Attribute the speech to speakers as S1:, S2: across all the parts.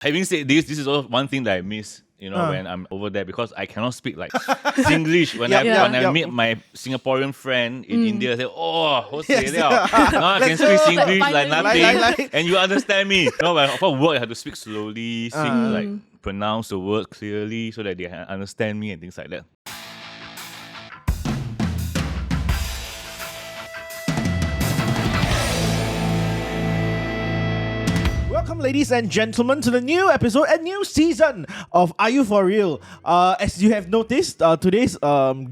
S1: Having said this is also one thing that I miss, when I'm over there, because I cannot speak like Singlish. When I meet my Singaporean friend in India, I say, oh, what's
S2: Yes.
S1: now I can speak Singlish like nothing,
S2: Like.
S1: and you understand me. When for work, I have to speak slowly, pronounce the word clearly so that they can understand me and things like that.
S2: Welcome, ladies and gentlemen, to the new episode and new season of Are You For Real? As you have noticed, today's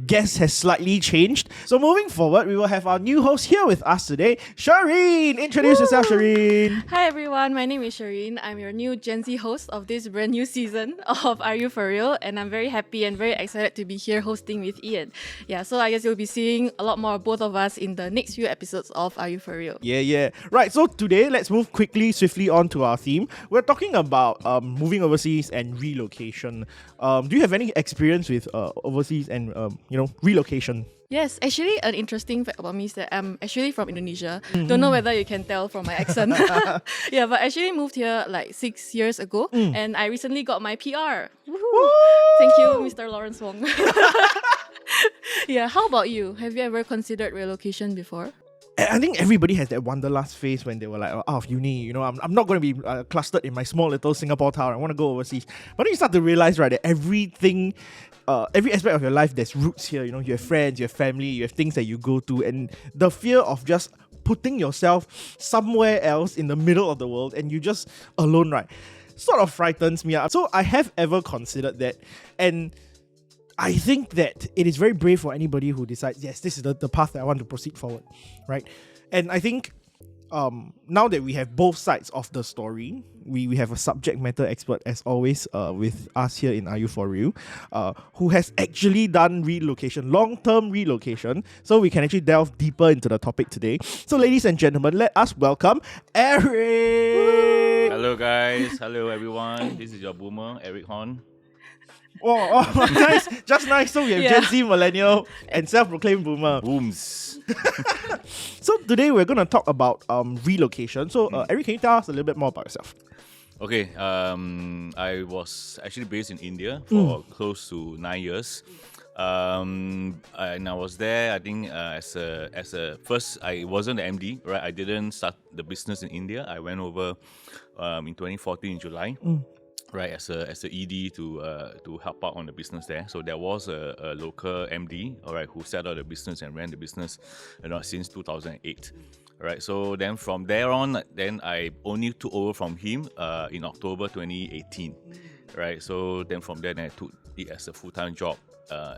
S2: guest has slightly changed. So moving forward, we will have our new host here with us today, Sherine. Introduce yourself, Sherine.
S3: Hi everyone, my name is Sherine. I'm your new Gen Z host of this brand new season of Are You For Real? And I'm very happy and very excited to be here hosting with Ian. Yeah, so I guess you'll be seeing a lot more of both of us in the next few episodes of Are You For Real?
S2: Yeah. Right, so today, let's move swiftly on to our theme. We're talking about moving overseas and relocation. Do you have any experience with overseas and relocation?
S3: Yes, actually, an interesting fact about me is that I'm actually from Indonesia. Don't know whether you can tell from my accent. Yeah, but I actually moved here like 6 years ago, and I recently got my PR. Woohoo! Thank you, Mr. Lawrence Wong. Yeah, how about you? Have you ever considered relocation before?
S2: I think everybody has that wanderlust phase when they were like, out of uni, I'm not going to be clustered in my small little Singapore town. I want to go overseas. But then you start to realize, right, that everything, every aspect of your life, there's roots here. You have friends, you have family, you have things that you go to. And the fear of just putting yourself somewhere else in the middle of the world and you just alone, right, sort of frightens me out. So I have ever considered that. And I think that it is very brave for anybody who decides, yes, this is the path that I want to proceed forward, right? And I think now that we have both sides of the story, we have a subject matter expert, as always, with us here in Are You For Real, who has actually done relocation, long-term relocation, so we can actually delve deeper into the topic today. So ladies and gentlemen, let us welcome Erik!
S1: Hello guys, hello everyone. This is your boomer, Erik Horn.
S2: Oh, nice, just nice. So we have Gen Z, millennial, and self-proclaimed boomer.
S1: Booms.
S2: So today we're going to talk about relocation. So Erik, can you tell us a little bit more about yourself?
S1: Okay, I was actually based in India for close to 9 years. And I was there, I think, as a first, I wasn't the MD, right? I didn't start the business in India. I went over in 2014 in July. Right, as a ED to help out on the business there. So there was a local MD, all right, who set up the business and ran the business, since 2008. Right, so then from there on, then I only took over from him in October 2018. Right, so then from there, I took it as a full-time job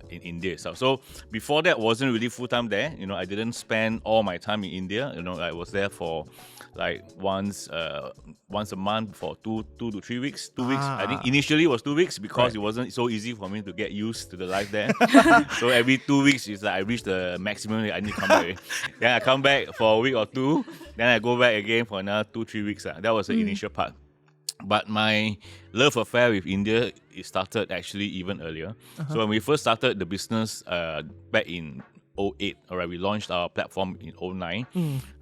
S1: in India itself. So before that, wasn't really full-time there. I didn't spend all my time in India. I was there for like once a month for 2 to 3 weeks. 2 weeks. I think initially it was 2 weeks because it wasn't so easy for me to get used to the life there. So every 2 weeks is like I reach the maximum. I need to come back. Then I come back for a week or two. Then I go back again for another 2-3 weeks. That was the initial part. But my love affair with India, it started actually even earlier. So when we first started the business back in 2008, all right, we launched our platform in 2009,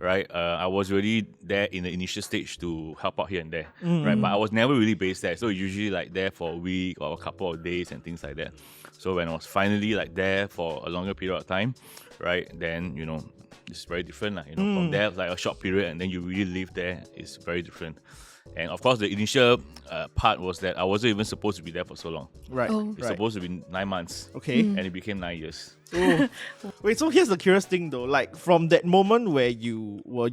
S1: right? I was really there in the initial stage to help out here and there, right? But I was never really based there. So usually like there for a week or a couple of days and things like that. So when I was finally like there for a longer period of time, right, then, it's very different. From there, like a short period and then you really live there, it's very different. And of course, the initial part was that I wasn't even supposed to be there for so long.
S2: Right.
S1: It's supposed to be 9 months.
S2: Okay.
S1: And it became 9 years.
S2: Oh. Wait, so here's the curious thing though. Like from that moment where you were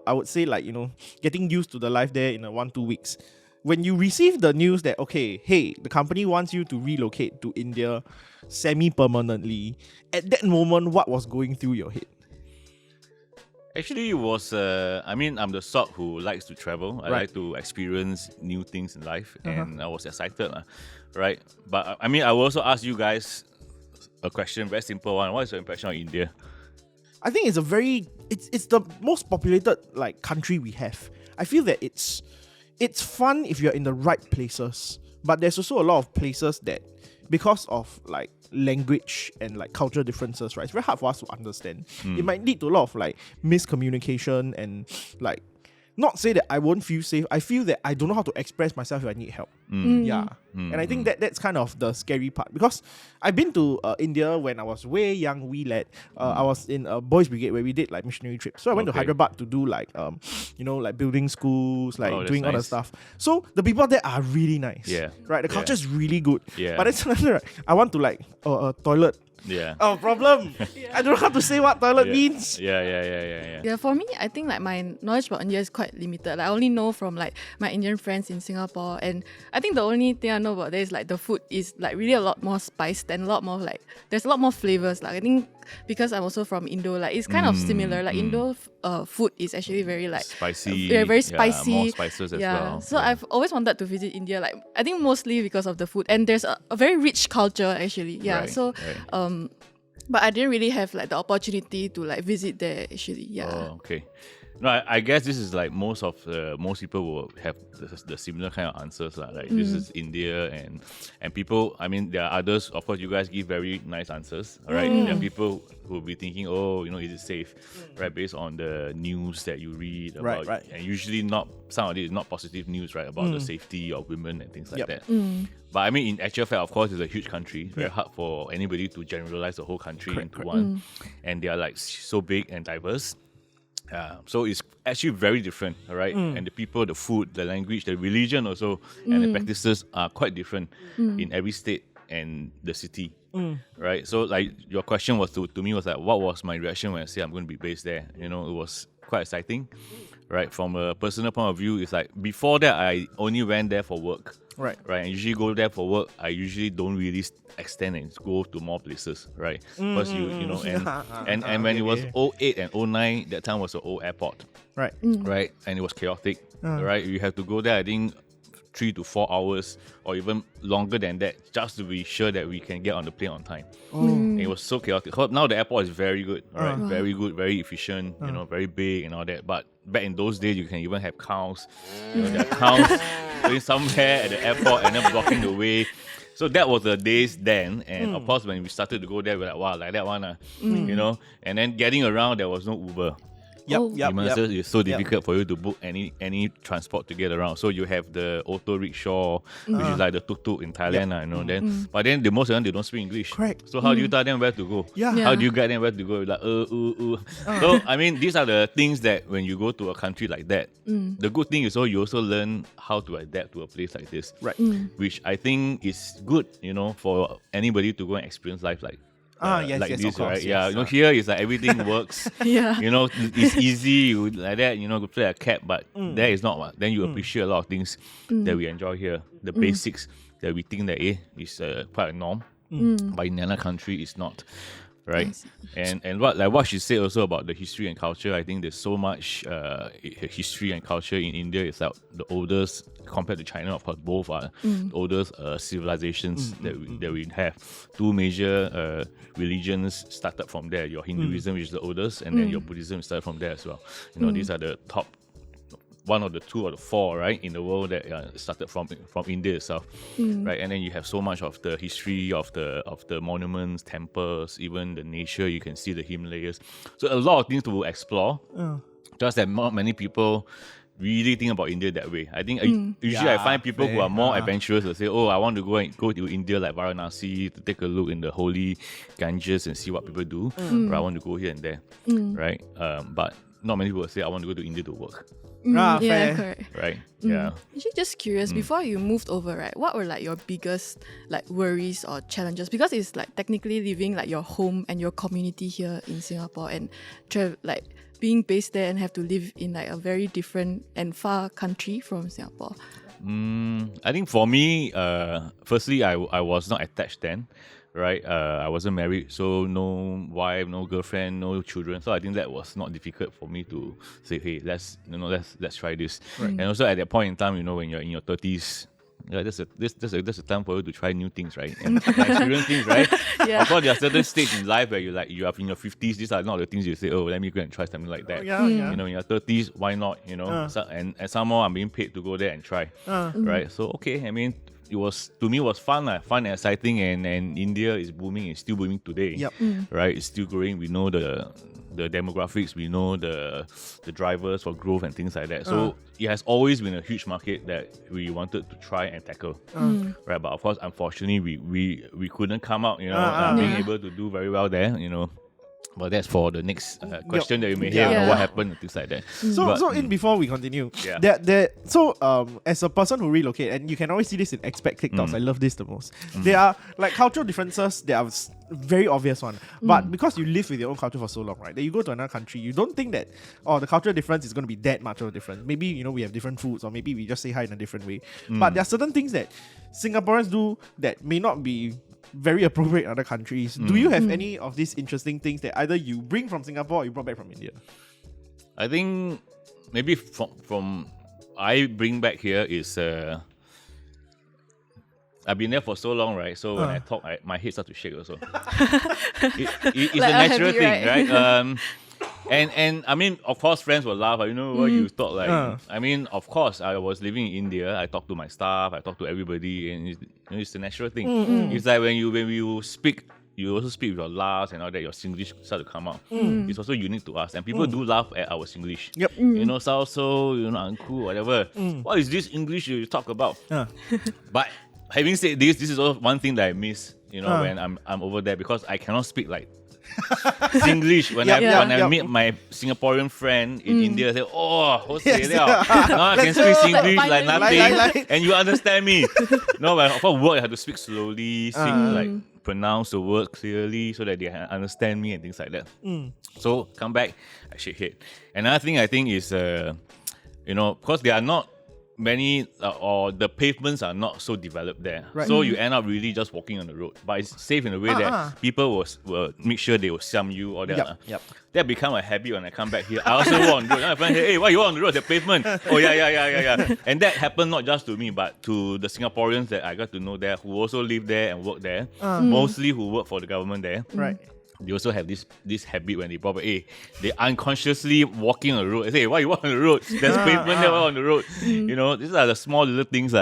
S2: I would say like, getting used to the life there in 1-2 weeks, when you received the news that, okay, hey, the company wants you to relocate to India semi-permanently, at that moment, what was going through your head?
S1: Actually, it was, I'm the sort who likes to travel. I like to experience new things in life, and I was excited, right? But I will also ask you guys a question, very simple one. What is your impression of India?
S2: I think it's it's the most populated country we have. I feel that it's fun if you're in the right places, but there's also a lot of places that, because of language and cultural differences, right, it's very hard for us to understand. It might lead to a lot of miscommunication and not say that I won't feel safe. I feel that I don't know how to express myself if I need help. Yeah. And I think that's kind of the scary part, because I've been to India when I was way young, wee lad. I was in a boys brigade where we did like missionary trips. So I went to Hyderabad to do like like building schools, like doing all the stuff. So the people there are really nice.
S1: Yeah.
S2: Right. The culture is really good.
S1: Yeah.
S2: But then suddenly, right, I want to like a toilet.
S1: Yeah.
S2: Oh, problem. I don't know how to say what toilet means.
S3: Yeah, for me, I think like my knowledge about India is quite limited. Like, I only know from like my Indian friends in Singapore, and I think the only thing I know about there is like the food is like really a lot more spiced and a lot more like there's a lot more flavors. Like I think because I'm also from Indo, like it's kind of similar. Like Indo food is actually very like
S1: spicy.
S3: Very spicy.
S1: More spices as well.
S3: So I've always wanted to visit India. Like I think mostly because of the food, and there's a very rich culture actually. Yeah. But I didn't really have like the opportunity to like visit there actually. Yeah.
S1: Oh, okay. No, I guess this is like most people will have the similar kind of answers lah. Like this is India and people. I mean, there are others. Of course, you guys give very nice answers. All right. There are people who will be thinking, oh, is it safe, right? Based on the news that you read about,
S2: right.
S1: And usually some of it is not positive news, right? About the safety of women and things like that. But I mean, in actual fact, of course, it's a huge country. It's very hard for anybody to generalize the whole country into one, and they are like so big and diverse. So it's actually very different, all right? And the people, the food, the language, the religion also, and the practices are quite different in every state and the city, right? So like your question was to me was like, what was my reaction when I say I'm going to be based there? It was quite exciting, right? From a personal point of view, it's like before that, I only went there for work. Right. I usually go there for work. I usually don't really extend and go to more places, right? Because and when it was 08 and 09, that time was an old airport. Right. Right. And it was chaotic. Right. You have to go there, I think 3 to 4 hours or even longer than that just to be sure that we can get on the plane on time. And it was so chaotic. Now the airport is very good, right? Very good, very efficient, very big and all that. But back in those days, you can even have cows. There are cows going somewhere at the airport and then blocking the way. So that was the days then. And of course, when we started to go there, we were like, wow, like that one, And then getting around, there was no Uber. It's so difficult for you to book any transport to get around. So you have the auto rickshaw, which is like the tuk-tuk in Thailand, But then the most of them, they don't speak English.
S2: Correct.
S1: So how do you tell them where to go? How do you guide them where to go? Like, So, I mean, these are the things that when you go to a country like that, the good thing is you also learn how to adapt to a place like this.
S2: Right.
S1: Which I think is good, for anybody to go and experience life like this, of course, right? Yes, here is like everything works. It's easy. You like that. Go play a cat, but there is not. Then you appreciate a lot of things that we enjoy here. The basics that we think that is quite a norm, but in another country it's not. Right, and what she said also about the history and culture. I think there's so much history and culture in India. It's like the oldest compared to China. Of course, both are the oldest civilizations that we have. Two major religions started from there. Your Hinduism, which is the oldest, and then your Buddhism started from there as well. These are the top. One of the 2 or the 4, right, in the world that started from India itself, right? And then you have so much of the history of the monuments, temples, even the nature. You can see the Himalayas. So a lot of things to explore. Just that not many people really think about India that way. I think usually I find people who are more adventurous will say, "Oh, I want to go to India like Varanasi to take a look in the holy Ganges and see what people do." Or I want to go here and there, right? But not many people will say, "I want to go to India to work."
S3: Fair. Correct.
S1: Right. Yeah.
S3: Actually, just curious, before you moved over, right, what were like your biggest like worries or challenges? Because it's like technically leaving like your home and your community here in Singapore and like being based there and have to live in like a very different and far country from Singapore.
S1: I think for me, firstly, I was not attached then. Right, I wasn't married, so no wife, no girlfriend, no children. So I think that was not difficult for me to say, hey, let's try this. Right. And also at that point in time, when you're in your 30s, that's a time for you to try new things, right? And experience things, right? Of course, there are certain stages in life where you are in your 50s. These are not the things you say, oh, let me go and try something like that. In your 30s, why not? So, and some more, I'm being paid to go there and try, right? So okay, I mean. It was fun and exciting, and India is booming. It's still booming today, right? It's still growing. We know the demographics, we know the drivers for growth and things like that. So it has always been a huge market that we wanted to try and tackle, right? But of course, unfortunately, we couldn't come out, being able to do very well there, But that's for the next question that you may hear, what happened and things like that.
S2: Before we continue, as a person who relocate, and you can always see this in expat TikToks, I love this the most. There are like cultural differences. There are very obvious one, but because you live with your own culture for so long, right? That you go to another country, you don't think that the cultural difference is going to be that much of a difference. Maybe we have different foods, or maybe we just say hi in a different way. But there are certain things that Singaporeans do that may not be very appropriate in other countries. Do you have any of these interesting things that either you bring from Singapore or you brought back from India?
S1: I think maybe from I bring back here is I've been there for so long, right? So when I talk, my head starts to shake also. It's like a natural thing, right? And I mean, of course, friends will laugh. You know what you thought, like. I mean, of course, I was living in India. I talked to my staff. I talked to everybody, and it's a natural thing. It's like when you speak, you also speak with your laughs and all that. Your Singlish start to come out. It's also unique to us, and people do laugh at our Singlish.
S2: Yep.
S1: So uncool, whatever. What is this English you talk about? But having said this is also one thing that I miss. When I'm over there, because I cannot speak like Singlish when I meet my Singaporean friend in India. I say, what's now I can speak Singlish like nothing, and you understand me. No, but for work I have to speak slowly, pronounce the word clearly so that they understand me and things like that. So come back, I shake head. Another thing I think is, because there are not many or the pavements are not so developed there, so you end up really just walking on the road, but it's safe in a way that people will make sure they will siam you or that. That become a habit when I come back here. I also walk on the road. My friend say, hey, why you walk on the road? The pavement. Oh yeah. And that happened not just to me, but to the Singaporeans that I got to know there, who also live there and work there, mostly who work for the government there.
S2: Right.
S1: They also have this habit when they probably, they unconsciously walking on the road. They say, why you walk on the road? There's pavement there on the road. These are the small little things,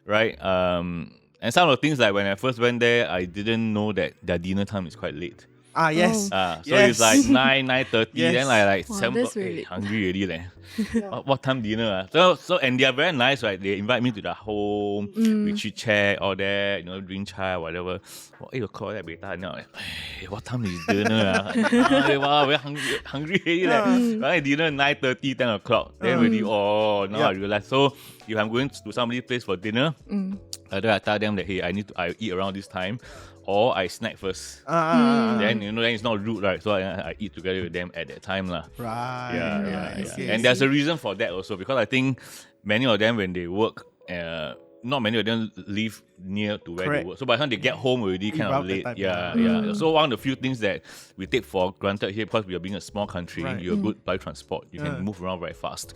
S1: right? And some of the things, like when I first went there, I didn't know that their dinner time is quite late.
S2: Yes.
S1: So it's like 9:30, then like 7
S3: that's
S1: o'clock.
S3: really
S1: Hungry already leh. What time dinner? So and they are very nice, right? They invite me to their home, we chit chat, all that, drink chai, whatever. 8 o'clock that beta now. What time is dinner? Wow, very hungry already leh. Right, dinner 9:30, 10 o'clock. Then already, now I realize. So if I'm going to somebody's place for dinner, either I tell them that hey, I eat around this time, or I snack first. Then then it's not rude, right? So I eat together with them at that time lah.
S2: Right.
S1: Yeah. And there's a reason for that also, because I think many of them when they work, not many of them live near to where they work. So by the time they get home already kind of late. So one of the few things that we take for granted here, because we are being a small country, you're good by transport. You can move around very fast.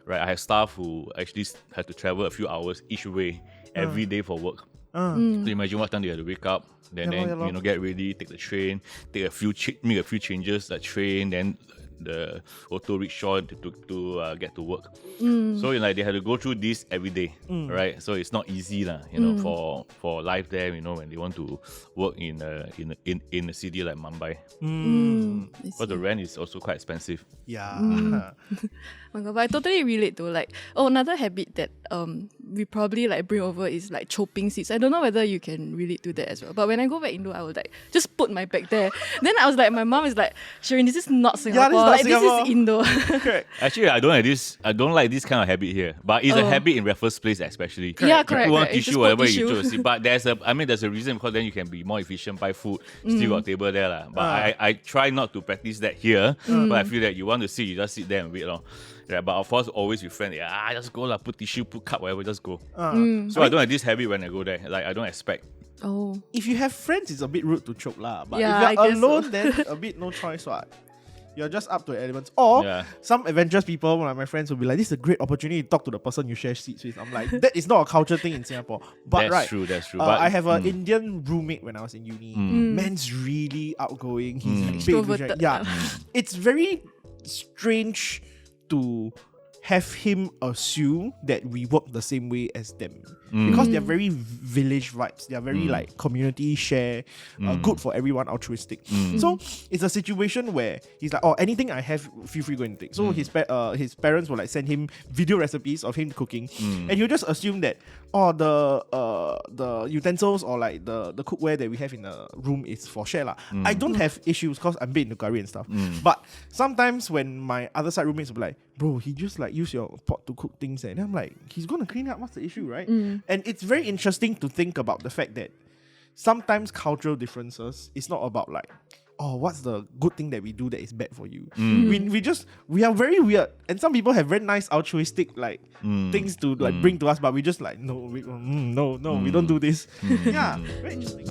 S1: Right. I have staff who actually have to travel a few hours each way every day for work. So imagine what time they have to wake up, then get ready, take the train, make a few changes, the train, then the auto rickshaw to get to work. So they have to go through this every day, right? So it's not easy for life there. When they want to work in a city like Mumbai, but the rent is also quite expensive.
S3: Oh my God, but I totally relate to another habit that we probably bring over is chopping seats. I don't know whether you can relate to that as well. But when I go back Indo, I will just put my bag there. Then I was like, my mom is like, Sherine, this is not Singapore. This is Indo.
S1: Actually, I don't like this kind of habit here. But it's a habit in Raffles Place especially.
S3: Yeah, correct.
S1: You want tissue, whatever you choose. But there's a reason, because then you can be more efficient, buy food, still got table there lah. But I try not to practice that here. But I feel that you want to sit, you just sit there and wait long. Yeah, but of course, always with friends. Just go put tissue, put cup, whatever, just go. So I don't have this habit when I go there. I don't expect.
S2: If you have friends, it's a bit rude to choke lah. But
S3: if
S2: you're alone, then a bit no choice what. You're just up to the elements. Or some adventurous people, one of my friends will be like, this is a great opportunity to talk to the person you share seats with. I'm like, that is not a culture thing in Singapore. But
S1: that's true. But
S2: I have an Indian roommate when I was in uni. Man's really outgoing. He's big. It's very strange to have him assume that we work the same way as them. because they're very village vibes. They're very like community share, good for everyone, altruistic. So it's a situation where he's like, oh, anything I have, feel free go and take. So his parents will like send him video recipes of him cooking, and he'll just assume that the utensils or like the cookware that we have in the room is for share lah. I don't have issues because I'm big into curry and stuff. But sometimes when my other side roommates will be like, bro, he just like use your pot to cook things, and I'm like, he's gonna clean up. What's the issue, right? And it's very interesting to think about the fact that sometimes cultural differences is not about like, oh, what's the good thing that we do that is bad for you? We are very weird, and some people have very nice altruistic like things to like bring to us, but we just like no, we don't do this. Yeah, very interesting.